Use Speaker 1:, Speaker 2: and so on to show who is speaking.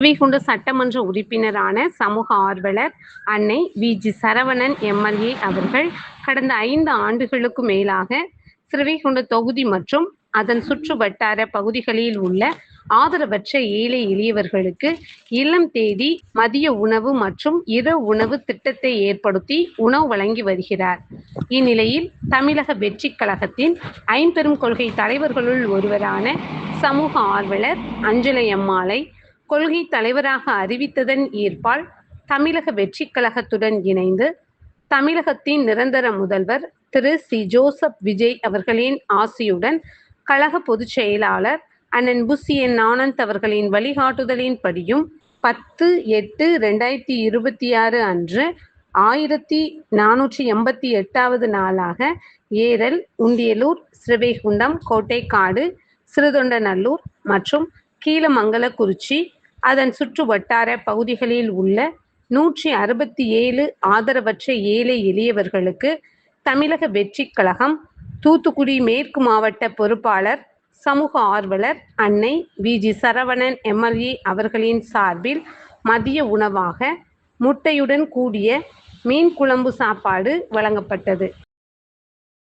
Speaker 1: ஸ்ரீவைகுண்டம் சட்டமன்ற உறுப்பினரான சமூக ஆர்வலர் அன்னை வி.ஜி. சரவணன் எம்.எல்.ஏ. அவர்கள் கடந்த 5 ஆண்டுகளுக்கு மேலாக ஸ்ரீவைகுண்டம் தொகுதி மற்றும் அதன் சுற்று வட்டார பகுதிகளில் உள்ள ஆதரவற்ற ஏழை எளியவர்களுக்கு இல்லம் தேடி மதிய உணவு மற்றும் இரவு உணவு திட்டத்தை ஏற்படுத்தி உணவு வழங்கி வருகிறார். இந்நிலையில் தமிழக வெற்றிக் கழகத்தின் ஐம்பெரும் கொள்கை தலைவர்களுள் ஒருவரான சமூக ஆர்வலர் அஞ்சலையம்மாளை கொள்கை தலைவராக அறிவித்ததன் ஈர்ப்பால் தமிழக வெற்றிக் கழகத்துடன் இணைந்து தமிழகத்தின் நிரந்தர முதல்வர் திரு சி. ஜோசப் விஜய் அவர்களின் ஆசியுடன் கழக பொதுச் செயலாளர் அண்ணன் புசி என். ஆனந்த் அவர்களின் வழிகாட்டுதலின்படியும் 10/8/2026 அன்று 1488வது நாளாக ஏரல், உண்டியலூர், ஸ்ரீவைகுண்டம், கோட்டைக்காடு, சிறுதொண்டநல்லூர் மற்றும் கீழமங்கலக்குறிச்சி அதன் சுற்று வட்டார பகுதிகளில் உள்ள 167 ஆதரவற்ற ஏழை எளியவர்களுக்கு தமிழக வெற்றிக் கழகம் தூத்துக்குடி மேற்கு மாவட்ட பொறுப்பாளர் சமூக ஆர்வலர் அன்னை வி.ஜி. சரவணன் எம்.எல்.ஏ. அவர்களின் சார்பில் மதிய உணவாக முட்டையுடன் கூடிய மீன் குழம்பு சாப்பாடு வழங்கப்பட்டது.